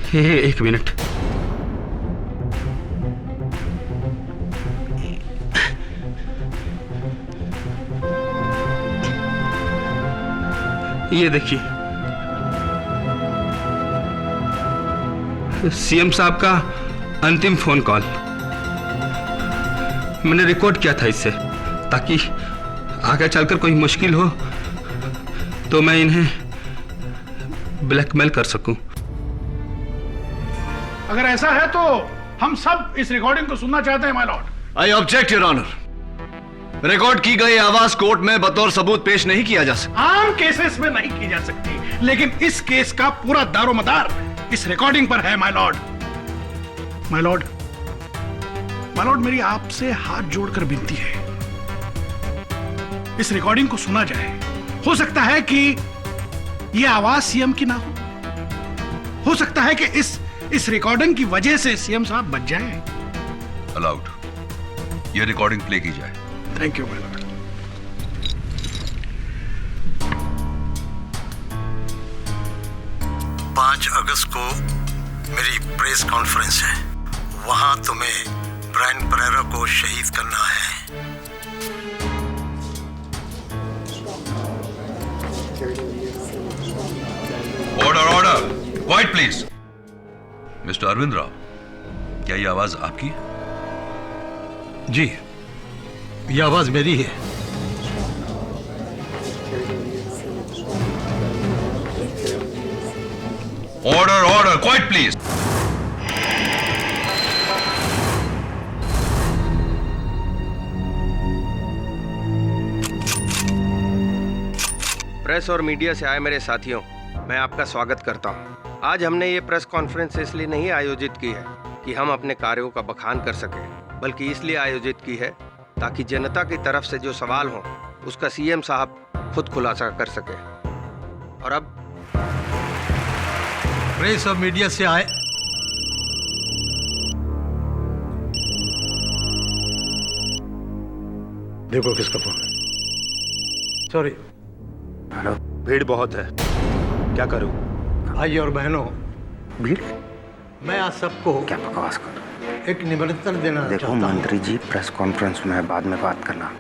एक मिनट। ये देखिए, सीएम साहब का अंतिम फोन कॉल। मैंने रिकॉर्ड किया था इससे, ताकि आगे चलकर कोई मुश्किल हो तो मैं इन्हें ब्लैकमेल कर सकूं। अगर ऐसा है तो हम सब इस रिकॉर्डिंग को सुनना चाहते हैं my lord. I object your honour. Record की गई आवाज कोर्ट में बतौर सबूत पेश नहीं किया जा सकता। आम केसेस में नहीं की जा सकती, लेकिन इस केस का पूरा दारोमदार इस रिकॉर्डिंग पर है my Lord. My Lord, my Lord, मेरी आपसे हाथ जोड़कर विनती है, इस रिकॉर्डिंग को सुना जाए। हो सकता है कि यह आवाज सीएम की ना हो सकता है कि इस रिकॉर्डिंग की वजह से सीएम साहब बच जाए। अलाउड, यह रिकॉर्डिंग प्ले की जाए। Thank you my Lord. 5 अगस्त को मेरी प्रेस कॉन्फ्रेंस है, वहां तुम्हें ब्रायन परेरा को शहीद करना है। Order, order, quiet please. Mister Arvind Rao, क्या यह आवाज आपकी है? जी, यह आवाज मेरी है। Order, order, quiet please. Press और मीडिया से आए मेरे साथियों, मैं आपका स्वागत करता हूं। आज हमने ये प्रेस कॉन्फ्रेंस इसलिए नहीं आयोजित की है कि हम अपने कार्यों का बखान कर सकें, बल्कि इसलिए आयोजित की है ताकि जनता की तरफ से जो सवाल हो उसका सीएम साहब खुद खुलासा कर सके। और अब प्रेस और मीडिया से आए देखो किसका फोन है। सॉरी। हेलो, भीड़ बहुत है, क्या करूं? भाई और बहनों, भीड़? मैं आज सबको क्या बकवास कर? एक निमंत्रण देना देखो चाहता हूं। मंत्री जी, प्रेस कॉन्फ्रेंस में बाद में बात करना।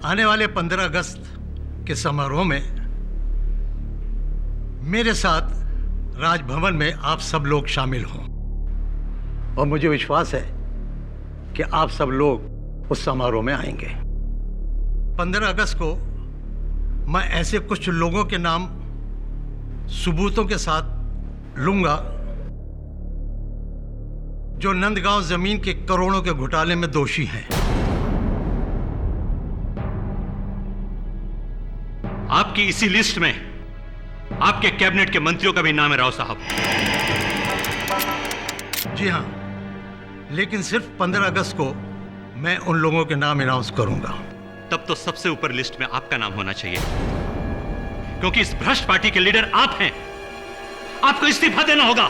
आने वाले 15 अगस्त के समारोह में मेरे साथ राजभवन में आप सब लोग शामिल हों, और मुझे विश्वास है कि आप सब लोग उस समारोह में आएंगे। 15 अगस्त को मैं ऐसे कुछ लोगों के नाम सबूतों के साथ लूंगा जो नंदगांव जमीन के करोड़ों के घोटाले में दोषी हैं। आपकी इसी लिस्ट में आपके कैबिनेट के मंत्रियों का भी नाम है राव साहब। जी हां, लेकिन सिर्फ 15 अगस्त को मैं उन लोगों के नाम अनाउंस करूंगा। तब तो सबसे ऊपर लिस्ट में आपका नाम होना चाहिए, क्योंकि इस भ्रष्ट पार्टी के लीडर आप हैं। आपको इस्तीफा देना होगा।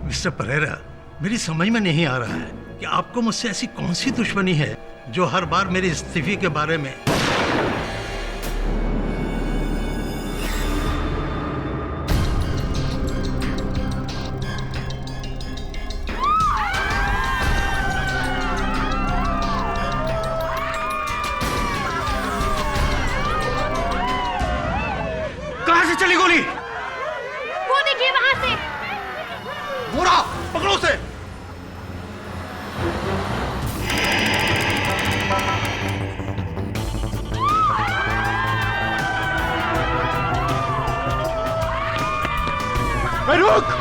मिस्टर परेरा, मेरी समझ में नहीं आ रहा है कि आपको मुझसे ऐसी कौन सी दुश्मनी है जो हर बार मेरे इस्तीफे के बारे में चली गोली? वो देखिए वहां से। बोरा पकड़ो उसे। रुक।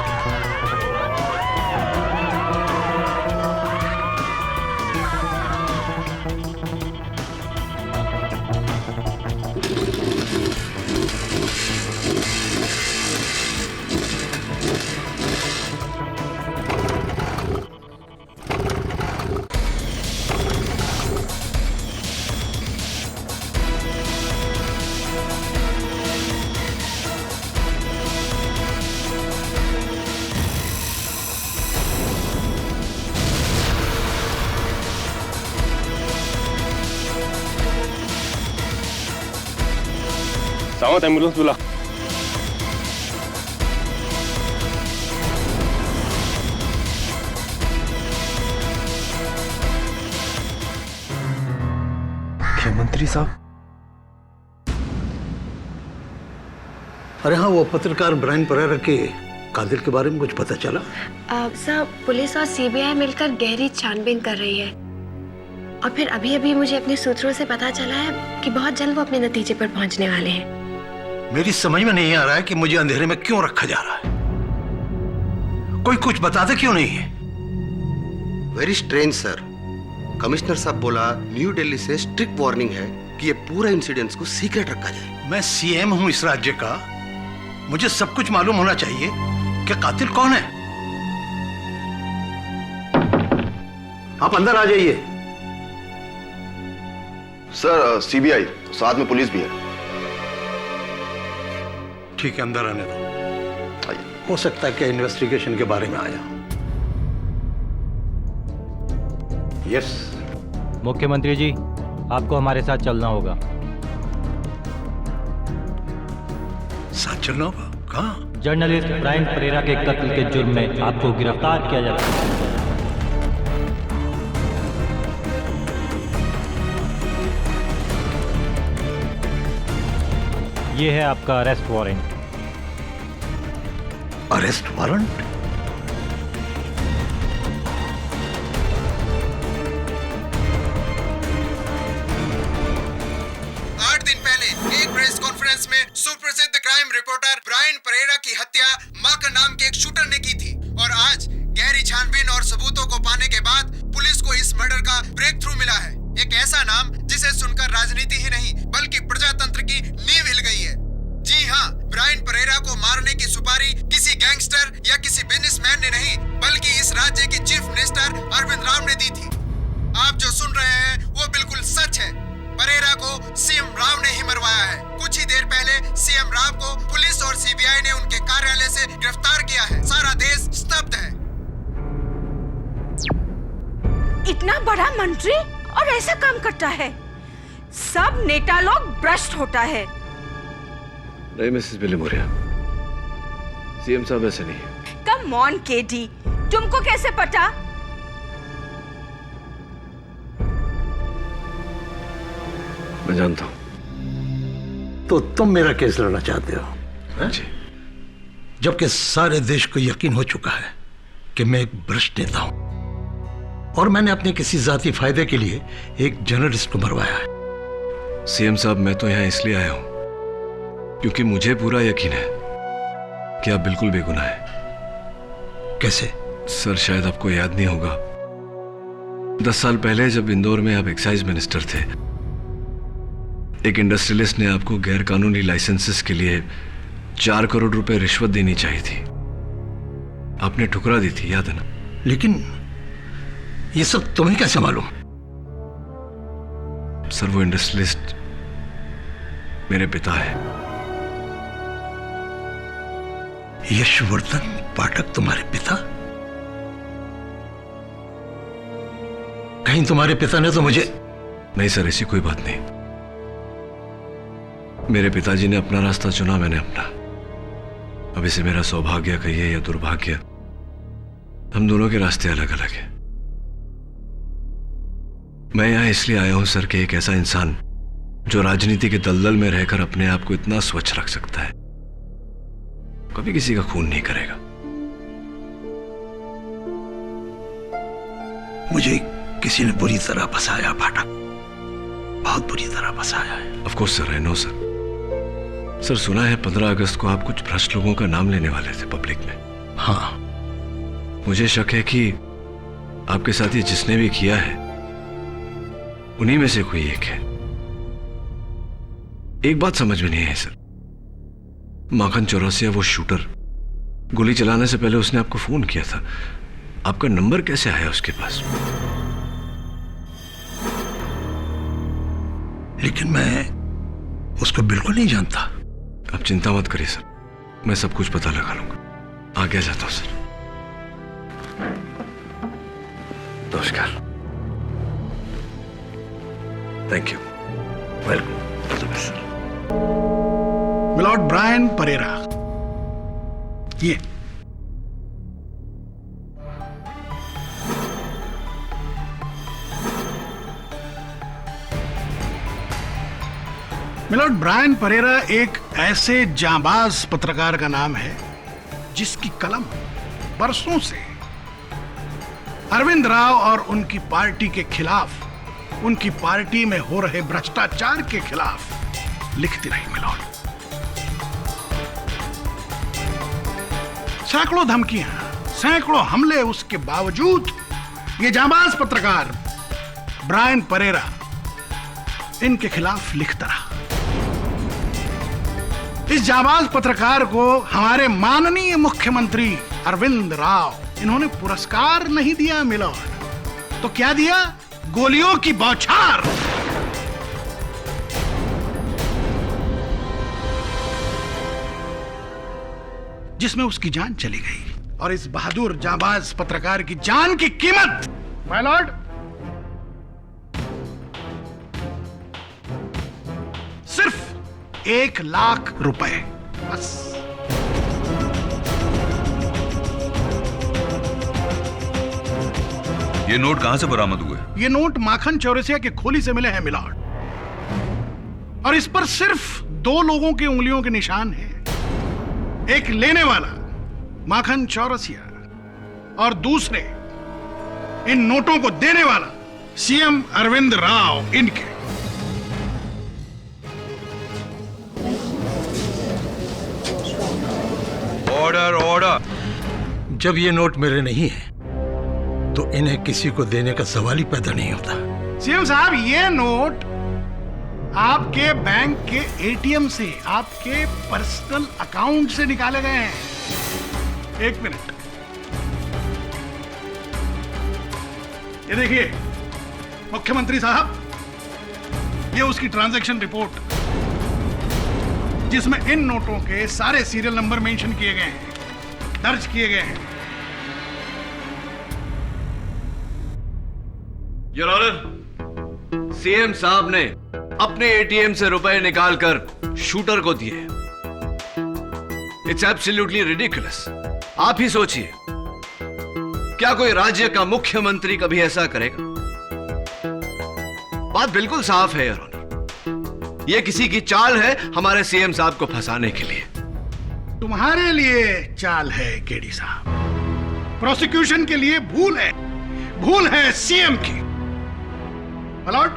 सावंत एम्बुलेंस बुला। मुख्यमंत्री साहब। अरे हाँ, वो पत्रकार ब्रायन परेरा के कातिल के बारे में कुछ पता चला? सर, पुलिस और सीबीआई मिलकर गहरी छानबीन कर रही है और फिर अभी अभी मुझे अपने सूत्रों से पता चला है कि बहुत जल्द वो अपने नतीजे पर पहुंचने वाले हैं। मेरी समझ में नहीं आ रहा है कि मुझे अंधेरे में क्यों रखा जा रहा है। कोई कुछ बताते क्यों नहीं है? Very strange sir. कमिश्नर साहब बोला न्यू दिल्ली से स्ट्रिक्ट वार्निंग है कि ये पूरा इंसिडेंट्स को सीक्रेट रखा जाए। मैं सीएम हूं इस राज्य का, मुझे सब कुछ मालूम होना चाहिए कि कातिल कौन है। आप अंदर आ जाइए। सर, सीबीआई साथ में पुलिस भी है। ठीक है, अंदर आने दो। हो सकता है कि इन्वेस्टिगेशन के बारे में आया। यस। मुख्यमंत्री जी, आपको हमारे साथ चलना होगा। साथ चलना होगा? कहाँ? जर्नलिस्ट ब्रायन परेरा के कत्ल के जुर्म में आपको गिरफ्तार किया जा रहा है। ये है आपका अरेस्ट वारंट। Arrest warrant? 8 दिन पहले एक प्रेस कॉन्फ्रेंस में सुप्रसिद्ध क्राइम रिपोर्टर ब्रायन परेरा की हत्या माकर नाम के एक शूटर ने की थी और आज गहरी छानबीन और सबूतों को पाने के बाद पुलिस को इस मर्डर का ब्रेक थ्रू मिला है। एक ऐसा नाम जिसे सुनकर राजनीति ही नहीं बल्कि प्रजातंत्र की नींव हिल गई है। जी हाँ, ब्रायन परेरा को मारने की सुपारी किसी गैंगस्टर या किसी बिजनेसमैन ने नहीं बल्कि इस राज्य के चीफ मिनिस्टर अरविंद राव ने दी थी। आप जो सुन रहे हैं वो बिल्कुल सच है। परेरा को सीएम राव ने ही मरवाया है। कुछ ही देर पहले सीएम राव को पुलिस और सीबीआई ने उनके कार्यालय से गिरफ्तार किया है। सारा देश स्तब्ध है। इतना बड़ा मंत्री और ऐसा काम करता है। सब नेता लोग भ्रष्ट होता है। नहीं मिसेस बिलीमोरिया, सीएम साहब ऐसे नहीं। कम ऑन केडी, तुमको कैसे पता? मैं जानता हूं। तो तुम मेरा केस लड़ना चाहते हो? जी। जबकि सारे देश को यकीन हो चुका है कि मैं एक भ्रष्ट नेता हूं और मैंने अपने किसी जाती फायदे के लिए एक जर्नलिस्ट को मरवाया है। सीएम साहब, मैं तो यहां इसलिए आया हूं क्योंकि मुझे पूरा यकीन है कि आप बिल्कुल बेगुनाह हैं। कैसे? सर, शायद आपको याद नहीं होगा, 10 साल पहले जब इंदौर में आप एक्साइज मिनिस्टर थे, एक इंडस्ट्रियलिस्ट ने आपको गैर कानूनी लाइसेंसेस के लिए 4 करोड़ रुपए रिश्वत देनी चाहिए थी। आपने ठुकरा दी थी, याद है ना? लेकिन ये सब तुम्हें कैसे मालूम? सर, वो इंडस्ट्रियलिस्ट मेरे पिता है। यशवर्धन पाठक तुम्हारे पिता? कहीं तुम्हारे पिता ने तो मुझे... नहीं सर, ऐसी कोई बात नहीं। मेरे पिताजी ने अपना रास्ता चुना, मैंने अपना। अब इसे मेरा सौभाग्य कहिए या दुर्भाग्य, हम दोनों के रास्ते अलग अलग हैं। मैं यहां इसलिए आया हूं सर कि एक ऐसा इंसान जो राजनीति के दलदल में रहकर अपने आप को इतना स्वच्छ रख सकता है, कभी किसी का खून नहीं करेगा। मुझे किसी ने बुरी तरह फंसाया पाठक, बहुत बुरी तरह फंसाया है। Of course sir, I know sir. Sir, सुना है 15 अगस्त को आप कुछ भ्रष्ट लोगों का नाम लेने वाले थे पब्लिक में। हाँ। मुझे शक है कि आपके साथ ये जिसने भी किया है उन्हीं में से कोई एक है। एक बात समझ में नहीं है सर, माखन चौरसिया वो शूटर, गोली चलाने से पहले उसने आपको फोन किया था, आपका नंबर कैसे आया उसके पास? लेकिन मैं उसको बिल्कुल नहीं जानता। आप चिंता मत करिए सर, मैं सब कुछ पता लगा लूंगा। आगे जाता हूं सर। नमस्कार। Thank you. Welcome. All the best sir. Milord Brian Pereira, ये मिलॉर्ड ब्रायन परेरा एक ऐसे जांबाज पत्रकार का नाम है जिसकी कलम बरसों से अरविंद राव और उनकी पार्टी के खिलाफ, उनकी पार्टी में हो रहे भ्रष्टाचार के खिलाफ लिखती रही। मिलॉर्ड, सैकड़ों धमकियां, सैकड़ों हमले, उसके बावजूद ये जांबाज पत्रकार ब्रायन परेरा इनके खिलाफ लिखता रहा। इस जांबाज पत्रकार को हमारे माननीय मुख्यमंत्री अरविंद राव, इन्होंने पुरस्कार नहीं दिया मिलॉर्ड, तो क्या दिया? गोलियों की बौछार। जिसमें उसकी जान चली गई। और इस बहादुर जांबाज पत्रकार की जान की कीमत माय लॉर्ड सिर्फ 1 लाख रुपए, बस। ये नोट कहां से बरामद हुए? ये नोट माखन चौरसिया के खोली से मिले हैं मिलॉर्ड, और इस पर सिर्फ 2 लोगों की उंगलियों के निशान हैं। एक लेने वाला माखन चौरसिया और दूसरे इन नोटों को देने वाला सीएम अरविंद राव, इनके। Order, order. जब ये नोट मेरे नहीं है तो इन्हें किसी को देने का सवाल ही पैदा नहीं होता। सीएम साहब, ये नोट आपके बैंक के एटीएम से, आपके पर्सनल अकाउंट से निकाले गए हैं। 1 मिनट, ये देखिए मुख्यमंत्री साहब, ये उसकी ट्रांजैक्शन रिपोर्ट जिसमें इन नोटों के सारे सीरियल नंबर मेंशन किए गए हैं, दर्ज किए गए हैं। योर ऑनर, सीएम साहब ने अपने एटीएम से रुपए निकालकर शूटर को दिए। It's absolutely ridiculous. आप ही सोचिए, क्या कोई राज्य का मुख्यमंत्री कभी ऐसा करेगा? बात बिल्कुल साफ है योर ऑनर, यह किसी की चाल है हमारे सीएम साहब को फंसाने के लिए। तुम्हारे लिए चाल है केडी साहब, प्रोसिक्यूशन के लिए भूल है, भूल है सीएम की। लॉर्ड,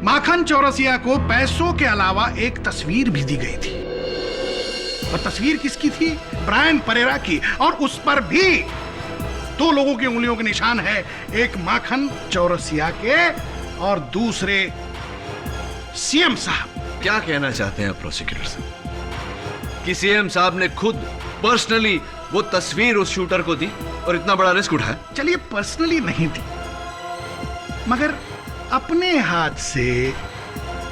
माखन चौरसिया को पैसों के अलावा एक तस्वीर भी दी गई थी, और तस्वीर किसकी थी? ब्रायन परेरा की, और उस पर भी 2 लोगों की उंगलियों के निशान है, एक माखन चौरसिया के और दूसरे सीएम साहब। क्या कहना चाहते हैं प्रोसिक्यूटर साहब कि सीएम साहब ने खुद पर्सनली वो तस्वीर उस शूटर को दी और इतना बड़ा रिस्क उठाया? चलिए, पर्सनली नहीं दी, मगर अपने हाथ से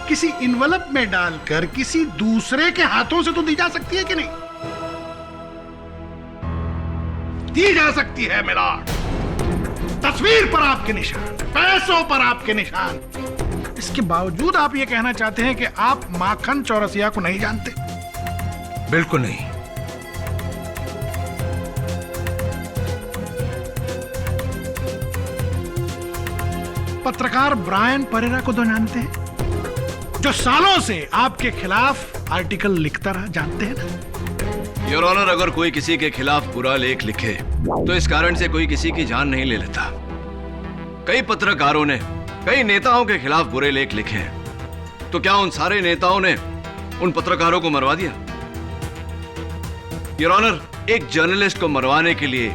किसी इन्वेलप में डालकर किसी दूसरे के हाथों से तो दी जा सकती है कि नहीं? दी जा सकती है मिलॉर्ड। तस्वीर पर आपके निशान, पैसों पर आपके निशान। इसके बावजूद आप ये कहना चाहते हैं कि आप माखन चौरसिया को नहीं जानते? बिल्कुल नहीं। पत्रकार ब्रायन परेरा को तो जानते हैं, जो सालों से आपके खिलाफ आर्टिकल लिखता रहा, जानते हैं ना? योर ऑनर, अगर कोई किसी के खिलाफ बुरा लेख लिखे तो इस कारण से कोई किसी की जान नहीं ले लेता। कई पत्रकारों ने कई नेताओं के खिलाफ बुरे लेख लिखे हैं, तो क्या उन सारे नेताओं ने उन पत्रकारों को मरवा दिया? योर ऑनर, एक जर्नलिस्ट को मरवाने के लिए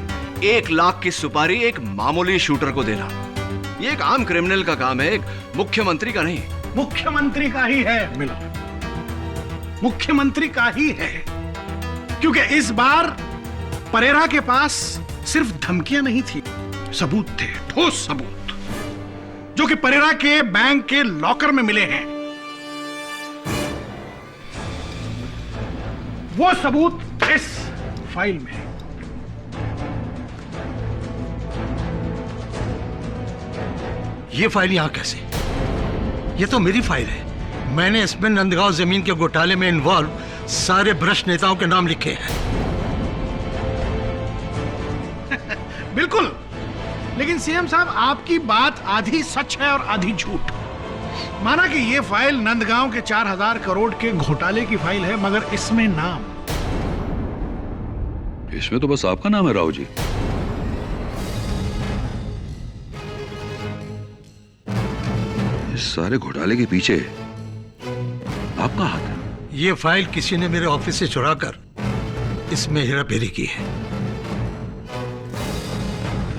1 लाख की सुपारी एक मामूली शूटर को देना, ये एक आम क्रिमिनल का काम है, एक मुख्यमंत्री का नहीं। मुख्यमंत्री का ही है मिलॉर्ड, मुख्यमंत्री का ही है, क्योंकि इस बार परेरा के पास सिर्फ धमकियां नहीं थी, सबूत थे, ठोस सबूत, जो कि परेरा के बैंक के लॉकर में मिले हैं। वो सबूत इस फाइल में है। ये फाइल यहां कैसे? ये तो मेरी फाइल है। मैंने इसमें नंदगांव जमीन के घोटाले में इन्वॉल्व सारे भ्रष्ट नेताओं के नाम लिखे हैं। बिल्कुल, लेकिन सीएम साहब आपकी बात आधी सच है और आधी झूठ। माना कि ये फाइल नंदगांव के 4000 करोड़ के घोटाले की फाइल है, मगर इसमें नाम, इसमें तो बस आपका नाम है राव जी। इस सारे घोटाले के पीछे आपका हाथ है। ये फाइल किसी ने मेरे ऑफिस से चुराकर इसमें हेराफेरी की है।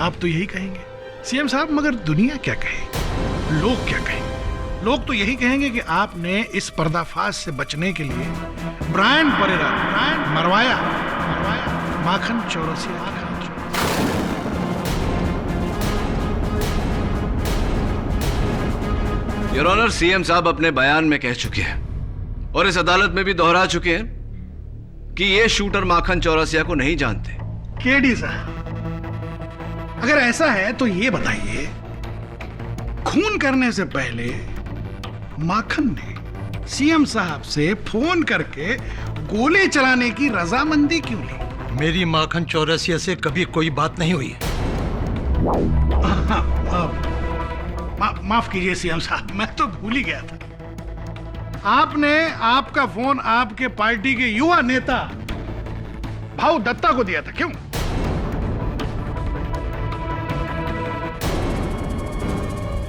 आप तो यही कहेंगे सीएम साहब, मगर दुनिया क्या कहे, लोग क्या कहेंगे? लोग तो यही कहेंगे कि आपने इस पर्दाफाश से बचने के लिए ब्रायन परेरा मरवाया Makhan Chaurasia. Your honour, CM साहब अपने बयान में कह चुके हैं और इस अदालत में भी दोहरा चुके हैं कि ये शूटर माखन चौरसिया को नहीं जानते। केडी साहब, अगर ऐसा है तो ये बताइए, खून करने से पहले माखन ने सीएम साहब से फोन करके गोली चलाने की रजामंदी क्यों ली? मेरी माखन चौरसिया से कभी कोई बात नहीं हुई। माफ कीजिए सीएम साहब, मैं तो भूल ही गया था। आपने आपका फोन आपके पार्टी के युवा नेता भाऊ दत्ता को दिया था, क्यों?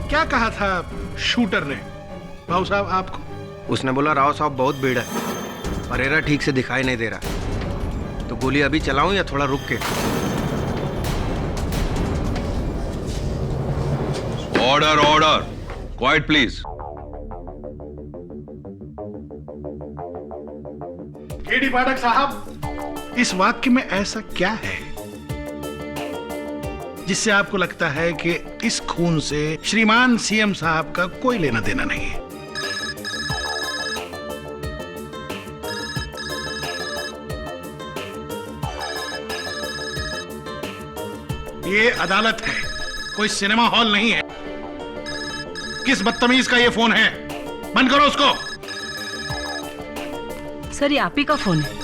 क्या कहा था शूटर ने भाऊ साहब आपको? उसने बोला राव साहब बहुत भीड़ है, परेरा ठीक से दिखाई नहीं दे रहा, तो गोली अभी चलाऊं या थोड़ा रुक के? Order order, quiet please. KD Pathak साहब, इस वाक्य में ऐसा क्या है जिससे आपको लगता है कि इस खून से श्रीमान सीएम साहब का कोई लेना देना नहीं है? ये अदालत है, कोई सिनेमा हॉल नहीं है। किस बदतमीज का ये फोन है? बंद करो उसको। सर, ये आप ही का फोन है।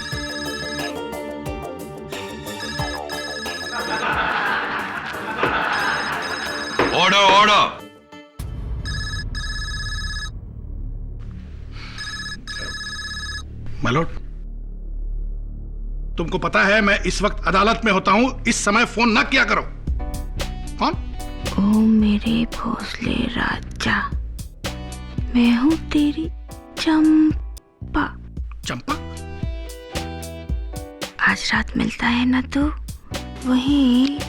Order order. मालूम, तुमको पता है मैं इस वक्त अदालत में होता हूं, इस समय फोन न किया करो। कौन? ओ मेरे भोसले राजा, मैं हूं तेरी चंपा। चंपा? आज रात मिलता है ना तू वहीं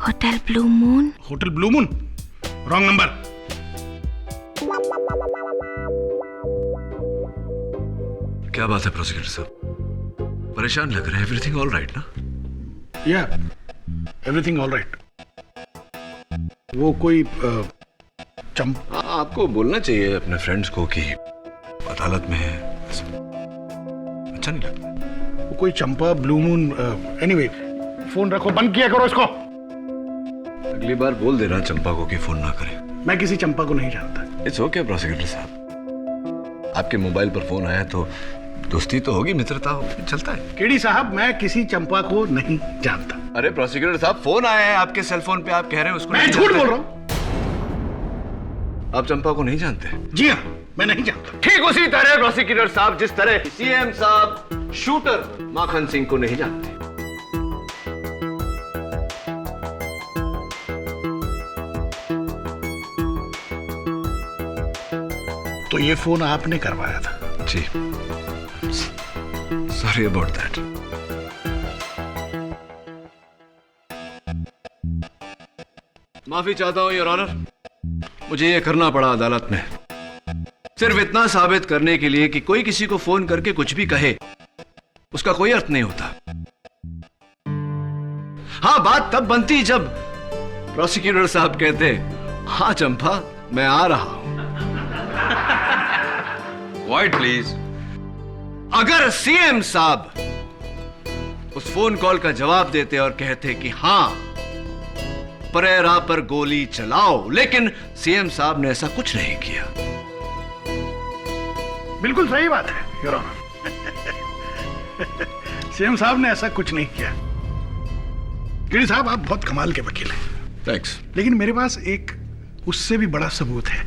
hotel blue moon. Hotel blue moon? Wrong number. क्या बात है प्रोसिक्यूटर साहब, परेशान लग रहे हैं? एवरीथिंग ऑल राइट ना? या एवरीथिंग ऑल राइट। वो कोई चंपा? आपको बोलना चाहिए अपने फ्रेंड्स को कि अदालत में है, अच्छा नहीं लगता। वो कोई चंपा ब्लू मून। एनीवे, फोन रखो, बंद किया करो इसको। अगली बार बोल देना चंपा को कि फोन ना करे। मैं किसी चंपा को नहीं जानता। इट्स ओके प्रोसिक्यूटर साहब, आपके मोबाइल पर फोन आया तो दोस्ती तो होगी, मित्रता होगी, चलता है। केडी साहब, मैं किसी चंपा को नहीं जानता। अरे प्रोसिक्यूटर साहब, फोन आया है आपके सेल फोन पे, आप कह रहे हैं उसको? मैं झूठ बोल रहा हूँ। आप चंपा को नहीं जानते? जी हाँ, मैं नहीं जानता। ठीक उसी तरह प्रोसिक्यूटर साहब, जिस तरह सीएम साहब शूटर माखन सिंह को नहीं जानते। तो ये फोन आपने करवाया था? जी, सॉरी अबाउट दैट। माफी चाहता हूं योर ऑनर, मुझे यह करना पड़ा अदालत में, सिर्फ इतना साबित करने के लिए कि कोई किसी को फोन करके कुछ भी कहे उसका कोई अर्थ नहीं होता। हां, बात तब बनती जब प्रोसिक्यूटर साहब कहते, हाँ चंपा मैं आ रहा हूं। Quite please. अगर सीएम साहब उस फोन कॉल का जवाब देते और कहते कि हां परेरा पर गोली चलाओ, लेकिन सीएम साहब ने ऐसा कुछ नहीं किया। बिल्कुल सही बात है योर ऑनर। सीएम साहब ने ऐसा कुछ नहीं किया। गिरी साहब, आप बहुत कमाल के वकील हैं। थैंक्स। लेकिन मेरे पास एक उससे भी बड़ा सबूत है।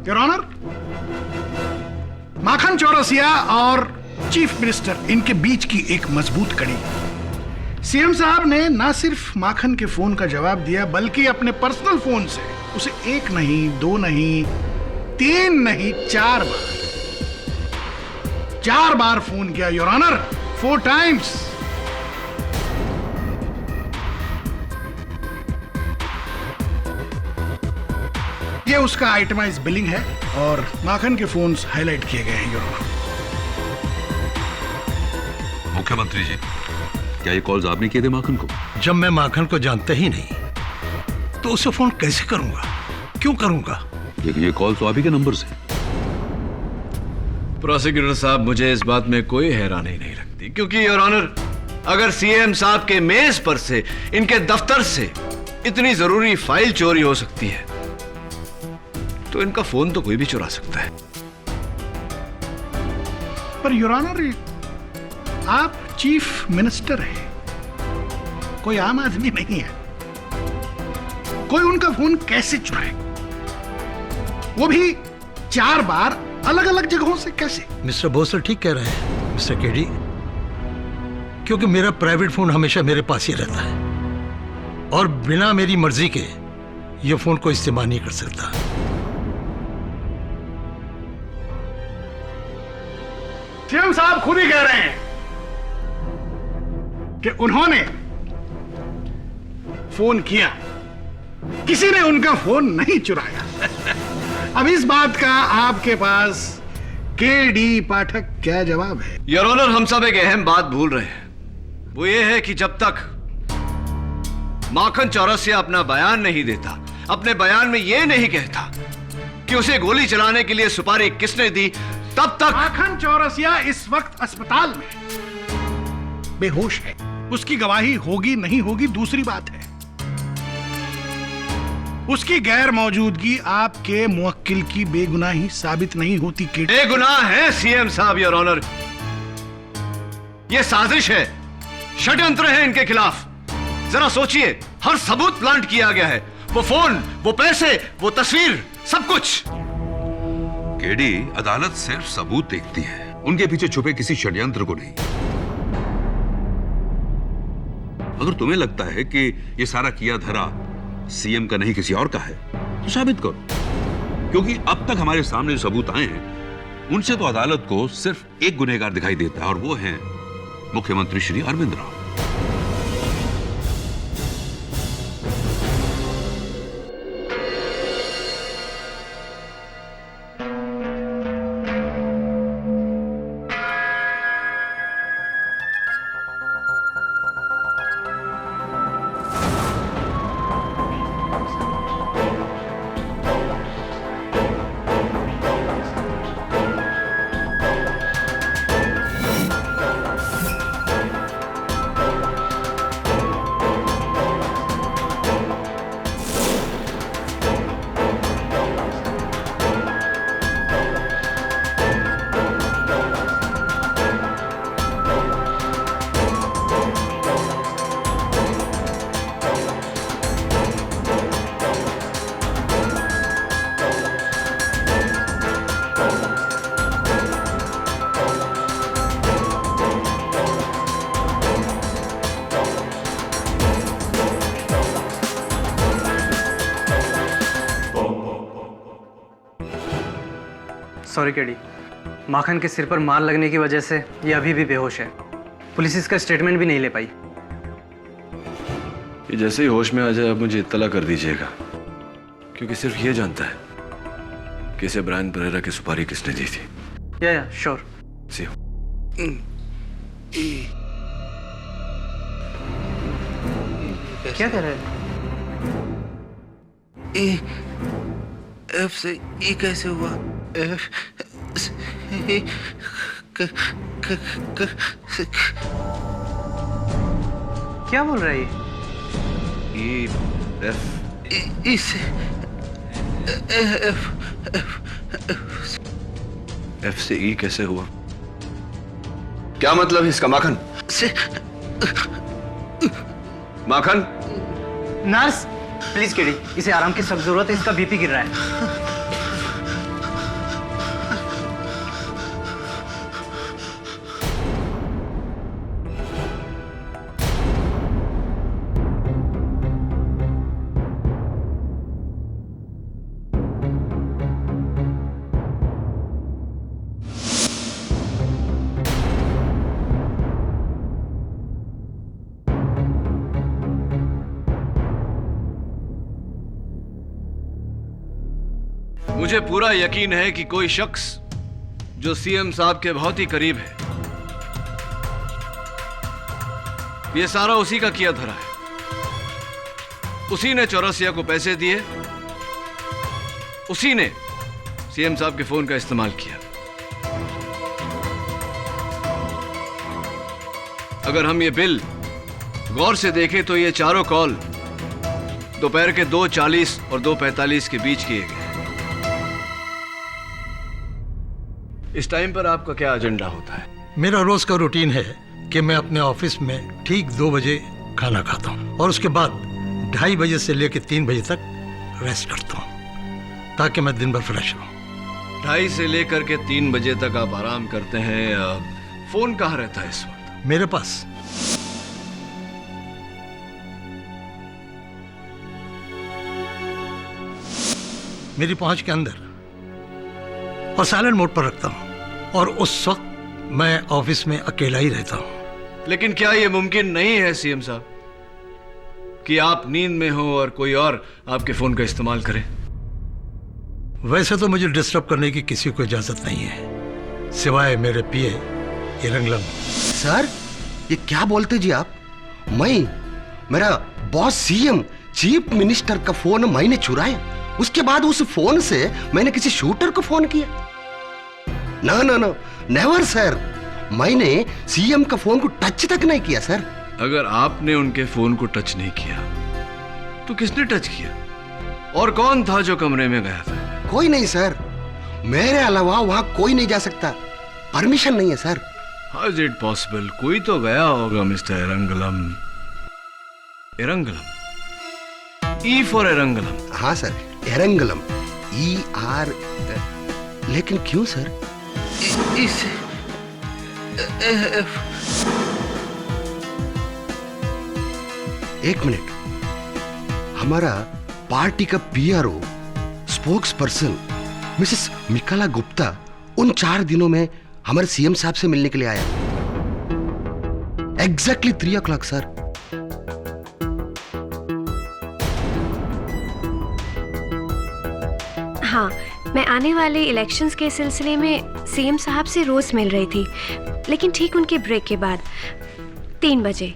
योर ऑनर, माखन चौरसिया और चीफ मिनिस्टर, इनके बीच की एक मजबूत कड़ी। सीएम साहब ने ना सिर्फ माखन के फोन का जवाब दिया, बल्कि अपने पर्सनल फोन से उसे 1 नहीं, 2 नहीं, 3 नहीं, 4 बार फोन किया योर ऑनर, 4 टाइम्स। ये उसका आइटमाइज बिलिंग है और माखन के फोन्स हाईलाइट किए गए हैं योर ऑनर। मुख्यमंत्री जी, क्या ये कॉल्स आपने किए थे माखन को? जब मैं माखन को जानता ही नहीं तो उसे फोन कैसे करूंगा, क्यों करूंगा? ये कॉल तो आप ही के नंबर से। प्रोसिक्यूटर साहब, मुझे इस बात में कोई हैरानी नहीं लगती, क्योंकि योर ऑनर, अगर सीएम साहब के मेज पर से, इनके दफ्तर से इतनी जरूरी फाइल चोरी हो सकती है तो इनका फोन तो कोई भी चुरा सकता है। पर योर ऑनर, आप चीफ मिनिस्टर हैं, कोई आम आदमी नहीं है। कोई उनका फोन कैसे चुराए, वो भी 4 बार अलग अलग जगहों से? कैसे? मिस्टर भोसले ठीक कह रहे हैं मिस्टर केडी, क्योंकि मेरा प्राइवेट फोन हमेशा मेरे पास ही रहता है और बिना मेरी मर्जी के यह फोन को इस्तेमाल नहीं कर सकता। सीएम साहब खुद ही कह रहे हैं कि उन्होंने फोन किया, किसी ने उनका फोन नहीं चुराया। अब इस बात का आपके पास केडी पाठक क्या जवाब है? योर ऑनर, हम सब एक अहम बात भूल रहे हैं। वो ये है कि जब तक माखन चौरसिया अपना बयान नहीं देता, अपने बयान में ये नहीं कहता कि उसे गोली चलाने के लिए सुपारी किसने दी, तब तक माखन चौरसिया इस वक्त अस्पताल में बेहोश है। उसकी गवाही होगी नहीं होगी दूसरी बात है। उसकी गैर मौजूदगी आपके मुवक्किल की बेगुनाही साबित नहीं होती। बेगुनाह है सीएम साहब योर ऑनर। यह साजिश है, षड्यंत्र है इनके खिलाफ। जरा सोचिए, हर सबूत प्लांट किया गया है। वो फोन, वो पैसे, वो तस्वीर, सब कुछ। केडी, अदालत सिर्फ सबूत देखती है, उनके पीछे छुपे किसी षड्यंत्र को नहीं। अगर तुम्हें लगता है कि यह सारा किया धरा सीएम का नहीं किसी और का है तो साबित करो, क्योंकि अब तक हमारे सामने जो सबूत आए हैं उनसे तो अदालत को सिर्फ एक गुनहगार दिखाई देता है और वो हैं मुख्यमंत्री श्री अरविंद राव। सॉरी केडी, माखन के सिर पर मार लगने की वजह से ये अभी भी बेहोश है। पुलिस इसका स्टेटमेंट भी नहीं ले पाई। ये जैसे ही होश में आ जाए आप मुझे इत्तला कर दीजिएगा, क्योंकि सिर्फ ये जानता है कि इसे ब्रायन परेरा की सुपारी किसने दी थी। या श्योर। C you. क्या कह रहे हैं? एफ से ई कैसे हुआ? एफ से क्या बोल रहा है ई एफ ई से एफ F से E कैसे हुआ? क्या मतलब है इसका माखन? माखन? नर्स प्लीज केडी, इसे आराम की सख्त जरूरत है, इसका बीपी गिर रहा है। मुझे पूरा यकीन है कि कोई शख्स जो सीएम साहब के बहुत ही करीब है, ये सारा उसी का किया धरा है। उसी ने चौरसिया को पैसे दिए, उसी ने सीएम साहब के फोन का इस्तेमाल किया। अगर हम ये बिल गौर से देखें तो ये चारों कॉल दोपहर के 2:40 और 2:45 के बीच किए गए। इस टाइम पर आपका क्या एजेंडा होता है? मेरा रोज का रूटीन है कि मैं अपने ऑफिस में ठीक 2 बजे खाना खाता हूँ और उसके बाद 2:30 बजे से लेकर 3 बजे तक रेस्ट करता हूँ ताकि मैं दिन भर फ्रेश रहूँ। 2:30 से लेकर के 3 बजे तक आप आराम करते हैं। फोन कहाँ रहता है इस वक्त? मेरे पास। मेरी पहुंच के अंदर और साइलेंट मोड पर रखता हूं और उस वक्त मैं ऑफिस में अकेला ही रहता हूं। लेकिन क्या यह मुमकिन नहीं है सीएम साहब कि आप नींद में हो और कोई और आपके फोन का इस्तेमाल करे? वैसे तो मुझे डिस्टर्ब करने की किसी को इजाजत नहीं है सिवाय मेरे पीए इरंगलम। सर ये क्या बोलते जी आप? मेरा बॉस सीएम चीफ मिनिस्टर का फोन मैंने चुराया, उसके बाद उस फोन से मैंने किसी शूटर को फोन किया? ना ना ना, नेवर सर। मैंने सीएम का फोन को टच तक नहीं किया सर। अगर आपने उनके फोन को टच नहीं किया तो किसने टच किया? और कौन था जो कमरे में गया था? कोई नहीं सर, मेरे अलावा वहां कोई नहीं जा सकता, परमिशन नहीं है sir. How is it possible? कोई तो गया होगा मिस्टर एरंगलम। एरंगलम, E for एरंगलम। हाँ सर, एरंगलम, ER। लेकिन क्यों सर? इस एक मिनट, हमारा पार्टी का PRO spokesperson Mrs Mikaela Gupta उन 4 दिनों में हमारे सीएम साहब से मिलने के लिए आया। Exactly 3 o'clock sir. हाँ, मैं आने वाले इलेक्शंस के सिलसिले में सीएम साहब से रोज मिल रही थी, लेकिन ठीक उनके ब्रेक के बाद 3 बजे।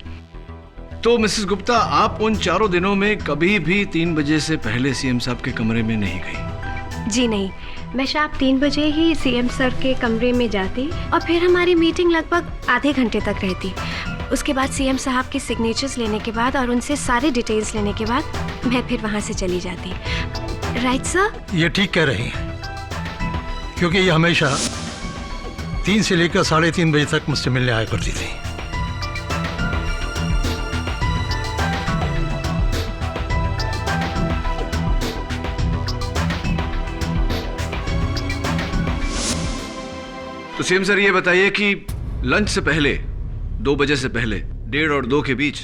तो मिसेस गुप्ता, आप उन 4 दिनों में कभी भी 3 बजे से पहले सीएम साहब के कमरे में नहीं गई? जी नहीं, मैं शाम 3 बजे ही सीएम सर के कमरे में जाती और फिर हमारी मीटिंग लगभग आधे घंटे तक रहती। उसके बाद सीएम साहब के सिग्नेचर्स लेने के बाद और उनसे सारे डिटेल्स लेने के बाद मैं फिर वहाँ से चली जाती। Right sir? ये ठीक कह रही हैं, क्योंकि ये हमेशा 3 से लेकर 3:30 बजे तक मुझसे मिलने आया करती थी। तो सीएम सर ये बताइए कि लंच से पहले 2 बजे से पहले 1:30 और 2 के बीच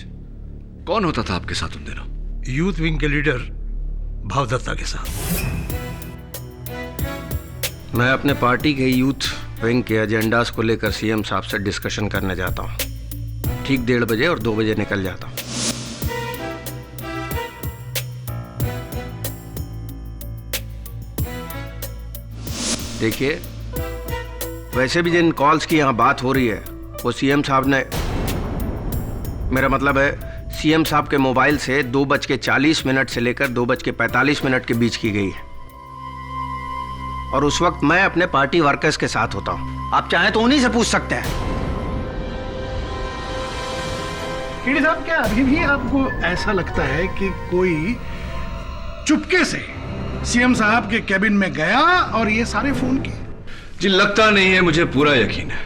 कौन होता था आपके साथ उन दिनों? यूथ विंग के लीडर भावदत्ता के साथ। मैं अपने पार्टी के यूथ विंग के एजेंडास को लेकर सीएम साहब से डिस्कशन करने जाता हूँ। ठीक 1:30 बजे और 2 बजे निकल जाता हूँ। देखिए, वैसे भी जिन कॉल्स की यहाँ बात हो रही है वो सीएम साहब ने, मेरा मतलब है सीएम साहब के मोबाइल से 2:40 से लेकर 2:45 के बीच की गई है। और उस वक्त मैं अपने पार्टी वर्कर्स के साथ होता हूँ। आप चाहें तो उन्हीं से पूछ सकते हैं। केडी साहब, क्या अभी भी आपको ऐसा लगता है कि कोई चुपके से सीएम साहब के कैबिन में गया और ये सारे फोन किए? जी लगता नहीं है, मुझे पूरा यकीन है।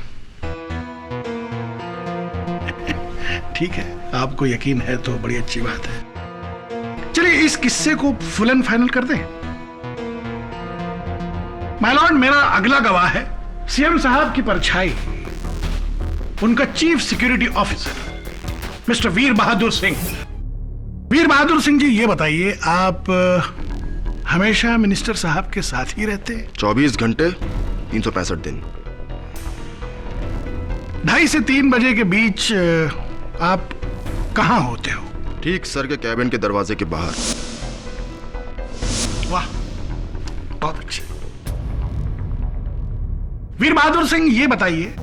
ठीक है, आपको यकीन है तो बड़ी अच्छी बात है। चलिए इस किस्से को फुल एंड फाइनल कर दें। माय लॉर्ड, मेरा अगला गवाह है सीएम साहब की परछाई, उनका चीफ सिक्योरिटी ऑफिसर मिस्टर वीर बहादुर सिंह। वीर बहादुर सिंह जी, ये बताइए, आप हमेशा मिनिस्टर साहब के साथ ही रहते? 24 घंटे 365 दिन। 2:30 से 3 बजे के बीच आप कहां होते हो? ठीक सर के कैबिन के दरवाजे के बाहर। वाह, बहुत अच्छे। वीर बहादुर सिंह, ये बताइए,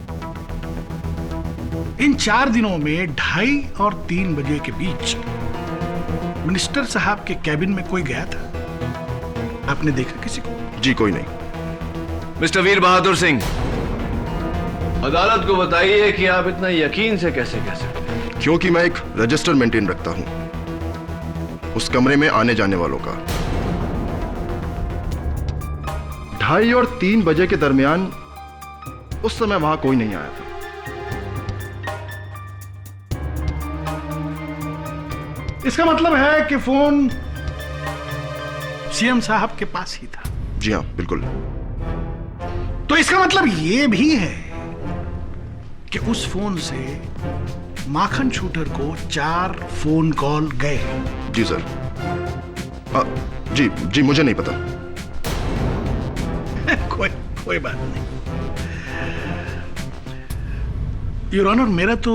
इन 4 दिनों में 2:30 और 3 बजे के बीच मिनिस्टर साहब के कैबिन में कोई गया था? आपने देखा किसी को? जी कोई नहीं। मिस्टर वीर बहादुर सिंह, अदालत को बताइए कि आप इतना यकीन से कैसे कह सकते हैं? क्योंकि मैं एक रजिस्टर मेंटेन रखता हूं उस कमरे में आने जाने वालों का। 2:30 और 3 बजे के दरमियान उस समय वहां कोई नहीं आया था। इसका मतलब है कि फोन सीएम साहब के पास ही था? जी हां, बिल्कुल। तो इसका मतलब यह भी है कि उस फोन से माखन शूटर को 4 फोन कॉल गए? जी सर। जी मुझे नहीं पता। कोई बात नहीं। योर ऑनर, मेरा तो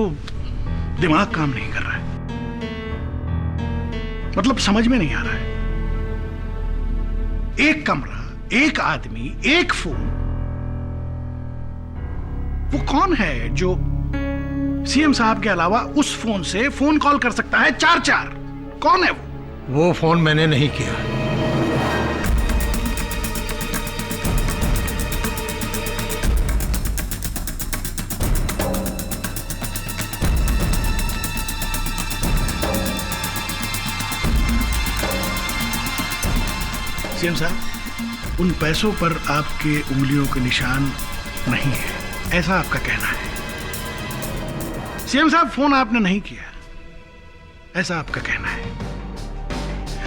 दिमाग काम नहीं कर रहा है, मतलब समझ में नहीं आ रहा है। एक कमरा, एक आदमी, एक फोन, वो कौन है जो सीएम साहब के अलावा उस फोन से फोन कॉल कर सकता है 4-4? कौन है वो फोन मैंने नहीं किया। सीएम साहब, उन पैसों पर आपके उंगलियों के निशान नहीं है, ऐसा आपका कहना है? सीएम साहब, फोन आपने नहीं किया, ऐसा आपका कहना है?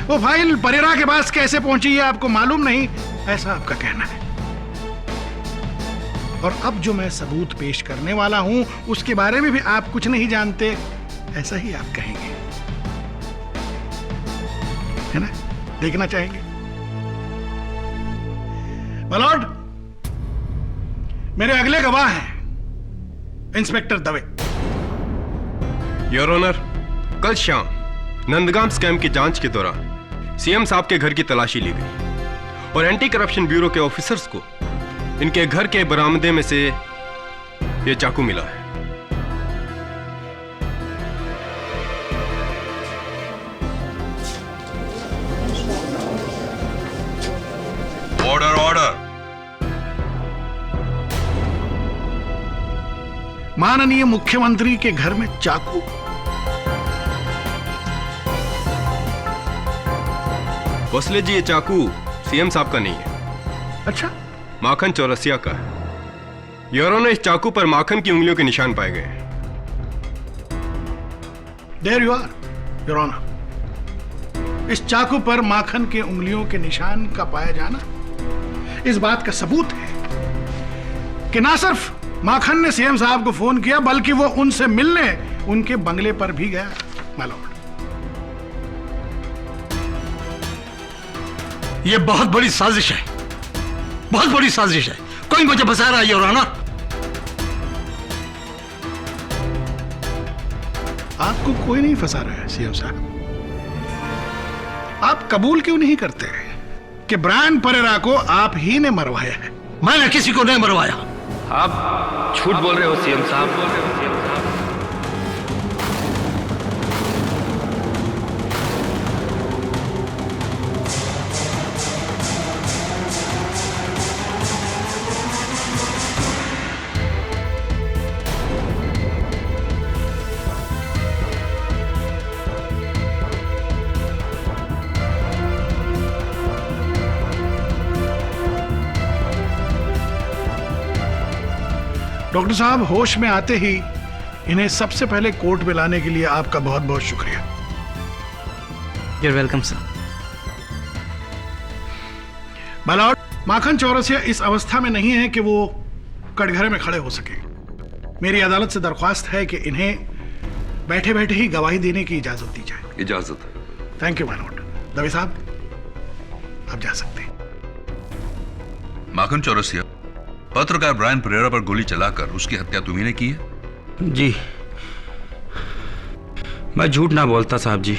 वो फाइल परेरा के पास कैसे पहुंची है आपको मालूम नहीं, ऐसा आपका कहना है? और अब जो मैं सबूत पेश करने वाला हूं उसके बारे में भी आप कुछ नहीं जानते, ऐसा ही आप कहेंगे, है ना? देखना चाहेंगे? मलॉर्ड, मेरे अगले गवाह हैं इंस्पेक्टर दवे। योर ऑनर, कल शाम नंदगाम स्कैम की जांच के दौरान सीएम साहब के घर की तलाशी ली गई और एंटी करप्शन ब्यूरो के ऑफिसर्स को इनके घर के बरामदे में से यह चाकू मिला है। Order order. माननीय मुख्यमंत्री के घर में चाकू? भोसले जी, ये चाकू सीएम साहब का नहीं है। अच्छा? माखन चौरसिया का है। योर ऑनर, इस चाकू पर माखन की उंगलियों के निशान पाए गए। There you are, your honour. इस चाकू पर माखन के उंगलियों के निशान का पाया जाना इस बात का सबूत है कि ना सिर्फ माखन ने सीएम साहब को फोन किया, बल्कि वो उनसे मिलने उनके बंगले पर भी गया। माय लॉर्ड, ये बहुत बड़ी साजिश है, बहुत बड़ी साजिश है। कोई मुझे फंसा रहा है योर ऑनर। आपको कोई नहीं फंसा रहा है सीएम साहब। आप कबूल क्यों नहीं करते कि ब्रायन परेरा को आप ही ने मरवाया है? मैंने किसी को नहीं मरवाया। आप झूठ बोल रहे हो सीएम साहब। डॉक्टर साहब, होश में आते ही इन्हें सबसे पहले कोर्ट में लाने के लिए आपका बहुत बहुत शुक्रिया। You're welcome, sir. My lord, Makhan Chaurasia इस अवस्था में नहीं है कि वो कटघरे में खड़े हो सके। मेरी अदालत से दरख्वास्त है कि इन्हें बैठे बैठे ही गवाही देने की इजाजत दी जाए। इजाजत है। Thank you my Lord. Dave साहब, आप जा सकते हैं। माखन चौरसिया, पत्रकार ब्रायन परेरा पर गोली चलाकर उसकी हत्या तुम्ही ने की है? जी, मैं झूठ ना बोलता साहब जी।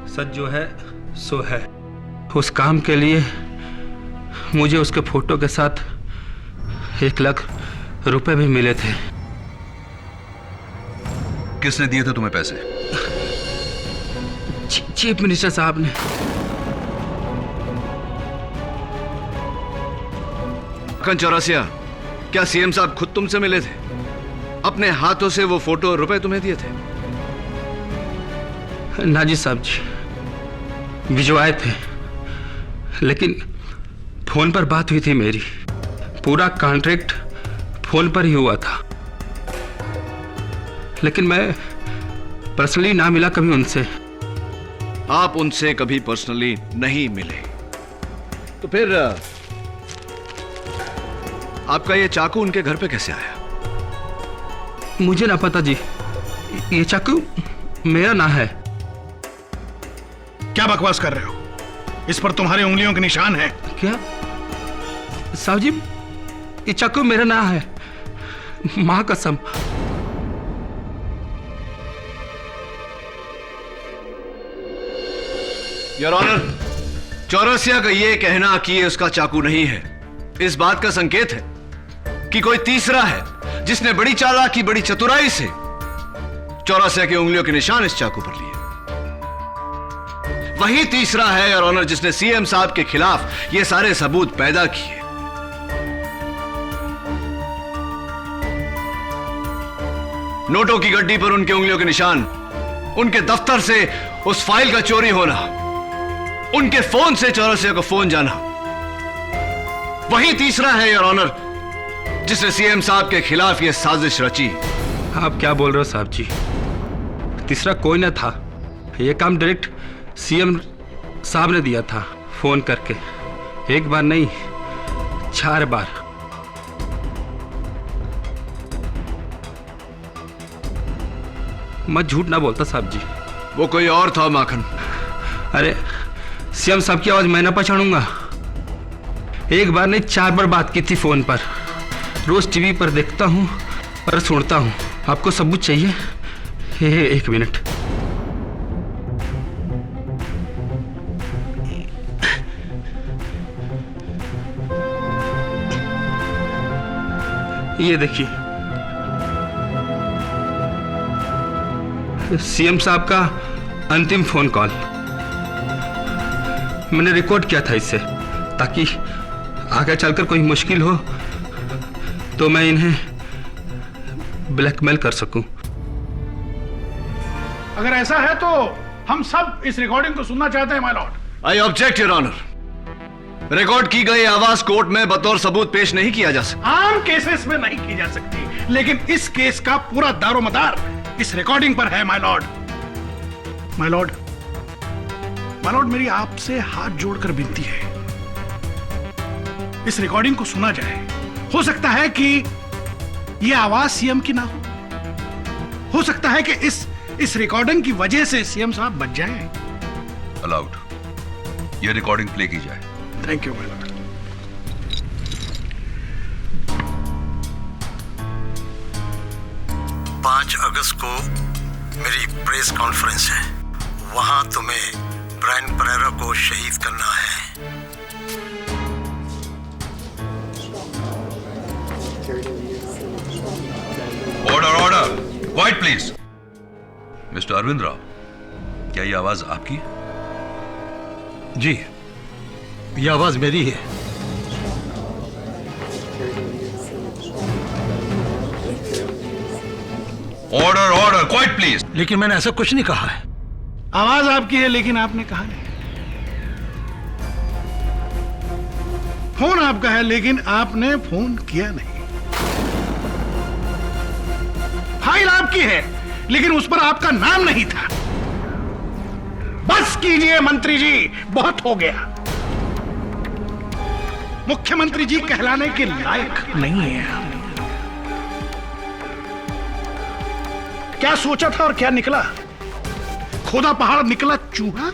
सच जो है सो है। उस काम के लिए मुझे उसके फोटो के साथ 1 लाख रुपए भी मिले थे। किसने दिए थे तुम्हें पैसे? चीफ मिनिस्टर साहब ने। माखन चौरसिया, क्या सीएम साहब खुद तुमसे मिले थे? अपने हाथों से वो फोटो और रुपए तुम्हें दिए थे? ना जी साहब जी, भिजवाए थे, लेकिन फोन पर बात हुई थी मेरी। पूरा कॉन्ट्रैक्ट फोन पर ही हुआ था, लेकिन मैं पर्सनली ना मिला कभी उनसे। आप उनसे कभी पर्सनली नहीं मिले, तो फिर आपका ये चाकू उनके घर पे कैसे आया? मुझे ना पता जी, ये चाकू मेरा ना है। क्या बकवास कर रहे हो? इस पर तुम्हारी उंगलियों के निशान हैं। क्या साहब जी, ये चाकू मेरा ना है, मां कसम। योर ऑनर, चौरसिया का ये कहना कि ये उसका चाकू नहीं है, इस बात का संकेत है कि कोई तीसरा है जिसने बड़ी चालाकी, बड़ी चतुराई से चौरसिया की उंगलियों के निशान इस चाकू पर लिए। वही तीसरा है योर ऑनर जिसने सीएम साहब के खिलाफ ये सारे सबूत पैदा किए। नोटों की गड्डी पर उनके उंगलियों के निशान, उनके दफ्तर से उस फाइल का चोरी होना, उनके फोन से चौरसिया को फोन जाना, वही तीसरा है योर ऑनर जिसने सीएम साहब के खिलाफ यह साजिश रची। आप क्या बोल रहे हो साहब जी? तीसरा कोई ना था। यह काम डायरेक्ट सीएम साहब ने दिया था फोन करके। 1 बार नहीं, 4 बार। मैं झूठ ना बोलता साहब जी। वो कोई और था माखन। अरे सीएम साहब की आवाज मैं ना पहचानूंगा? 1 बार नहीं, 4 बार बात की थी फोन पर। रोज टीवी पर देखता हूं और सुनता हूं। आपको सबूत चाहिए? 1 मिनट। ये देखिए, सीएम साहब का अंतिम फोन कॉल मैंने रिकॉर्ड किया था इससे, ताकि आगे चलकर कोई मुश्किल हो तो मैं इन्हें ब्लैकमेल कर सकूं। अगर ऐसा है तो हम सब इस रिकॉर्डिंग को सुनना चाहते हैं my lord. I object your honour. Record की गई आवाज कोर्ट में बतौर सबूत पेश नहीं किया जा सकता। आम केसेस में नहीं की जा सकती, लेकिन इस केस का पूरा दारोमदार इस रिकॉर्डिंग पर है my Lord. My Lord, my Lord, मेरी आपसे हाथ जोड़कर विनती है, इस रिकॉर्डिंग को सुना जाए। हो सकता है कि यह आवाज सीएम की ना हो सकता है कि इस रिकॉर्डिंग की वजह से सीएम साहब बच जाएं। अलाउड, यह रिकॉर्डिंग प्ले की जाए। Thank you my Lord. 5 अगस्त को मेरी प्रेस कॉन्फ्रेंस है, वहां तुम्हें ब्रायन परेरा को शहीद करना है। Order, order, quiet please. Mister Arvind Rao, क्या ये आवाज आपकी है? जी, ये आवाज मेरी है। Order, order, quiet please. लेकिन मैंने ऐसा कुछ नहीं कहा है। आवाज आपकी है, लेकिन आपने कहा नहीं। फोन आपका है, लेकिन आपने फोन किया नहीं। फाइल आपकी है, लेकिन उस पर आपका नाम नहीं था। बस कीजिए मंत्री जी, बहुत हो गया। मुख्यमंत्री जी कहलाने के लायक नहीं है आप। क्या सोचा था और क्या निकला? खोदा पहाड़ निकला चूहा।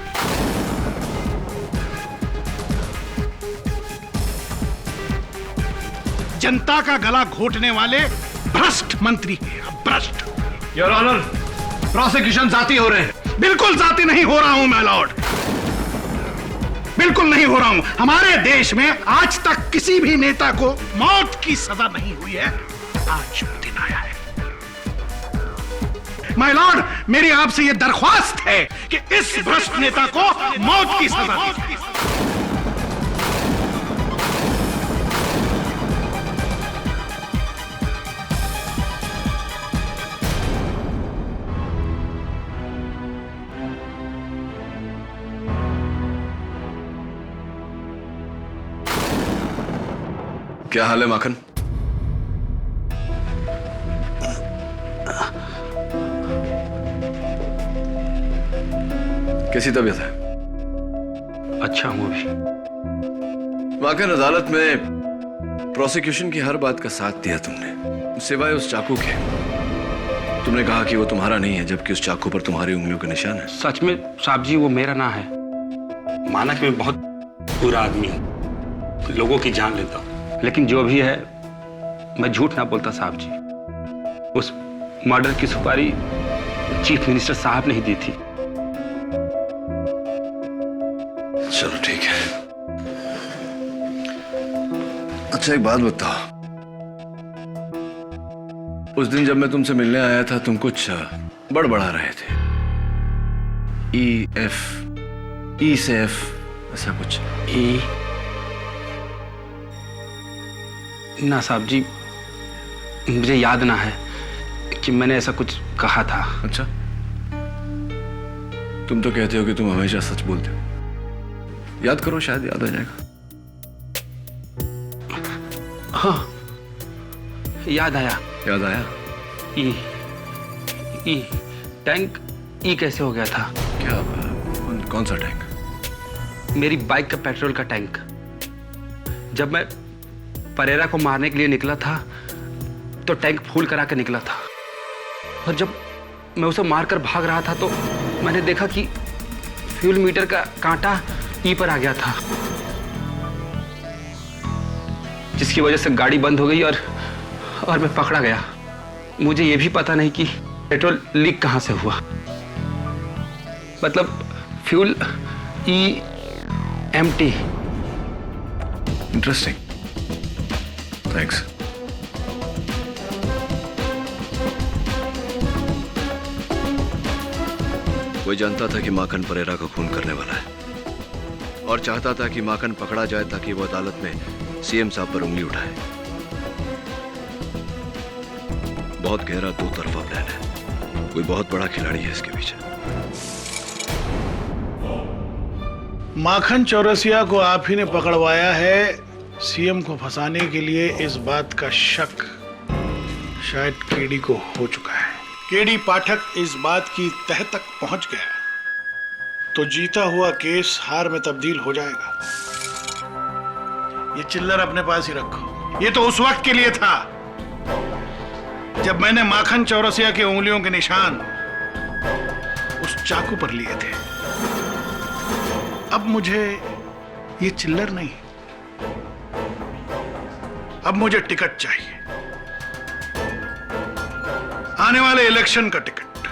जनता का गला घोटने वाले भ्रष्ट मंत्री हैं, भ्रष्ट। योर ऑनर, प्रोसिक्यूशन जाती हो रहे हैं। बिल्कुल जाती नहीं हो रहा हूं मैं लॉर्ड, बिल्कुल नहीं हो रहा हूं। हमारे देश में आज तक किसी भी नेता को मौत की सजा नहीं हुई है, आज दिन आया है। माय लॉर्ड, मेरी आपसे यह दरख्वास्त है कि इस भ्रष्ट नेता को मौत की सजा दीजिए। क्या हाल है माखन? कैसी तबीयत है? अच्छा हूं अभी। माखन, अदालत में प्रोसिक्यूशन की हर बात का साथ दिया तुमने, सिवाय उस चाकू के। तुमने कहा कि वो तुम्हारा नहीं है, जबकि उस चाकू पर तुम्हारी उंगलियों के निशान है। सच में साहब जी, वो मेरा ना है। माना कि मैं बहुत बुरा आदमी हूं, लोगों की जान लेता हूं, लेकिन जो भी है मैं झूठ ना बोलता साहब जी। उस मर्डर की सुपारी चीफ मिनिस्टर साहब ने ही दी थी। चलो ठीक है। अच्छा एक बात बताओ, उस दिन जब मैं तुमसे मिलने आया था तुम कुछ बड़बड़ा रहे थे। ई से एफ ऐसा कुछ। ई ना साहब जी, मुझे याद ना है कि मैंने ऐसा कुछ कहा था। अच्छा, तुम तो कहते हो कि तुम हमेशा सच बोलते हो। याद करो, शायद याद आ जाएगा। हाँ, याद आया। याद आया? ई टैंक ई कैसे हो गया था? क्या? कौन सा टैंक? मेरी बाइक का पेट्रोल का टैंक। जब मैं परेरा को मारने के लिए निकला था तो टैंक फुल करा के निकला था, और जब मैं उसे मारकर भाग रहा था तो मैंने देखा कि फ्यूल मीटर का कांटा ई पर आ गया था, जिसकी वजह से गाड़ी बंद हो गई और मैं पकड़ा गया। मुझे यह भी पता नहीं कि पेट्रोल लीक कहां से हुआ। मतलब फ्यूल ई एम्प्टी। Interesting, thanks. कोई जानता था कि माखन परेरा को खून करने वाला है और चाहता था कि माखन पकड़ा जाए ताकि वो अदालत में सीएम साहब पर उंगली उठाए। बहुत गहरा दो तरफा प्लान है, कोई बहुत बड़ा खिलाड़ी है इसके पीछे। माखन चौरसिया को आप ही ने पकड़वाया है। सीएम को फंसाने के लिए इस बात का शक शायद केडी को हो चुका है। केडी पाठक इस बात की तह तक पहुंच गया तो जीता हुआ केस हार में तब्दील हो जाएगा। ये चिल्लर अपने पास ही रखो। ये तो उस वक्त के लिए था जब मैंने माखन चौरसिया के उंगलियों के निशान उस चाकू पर लिए थे। अब मुझे ये चिल्लर नहीं, अब मुझे टिकट चाहिए, आने वाले इलेक्शन का टिकट,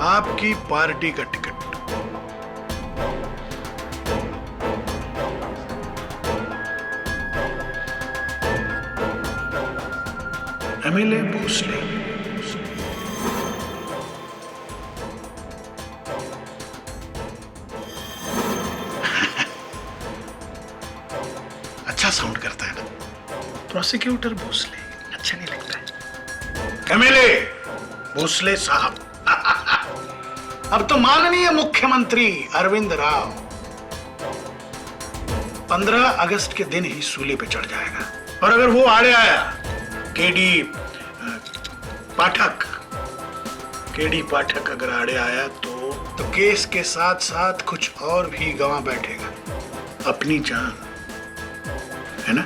आपकी पार्टी का टिकट। एमएलए भोसले। अच्छा साउंड करता है ना, प्रोसिक्यूटर भोसले अच्छा नहीं लगता है। एमएलए भोसले साहब। अब तो माननीय मुख्यमंत्री अरविंद राव 15 अगस्त के दिन ही सूली पे चढ़ जाएगा। और अगर वो आड़े आया, केडी पाठक अगर आड़े आया तो केस के साथ साथ कुछ और भी गंवा बैठेगा, अपनी जान, है ना?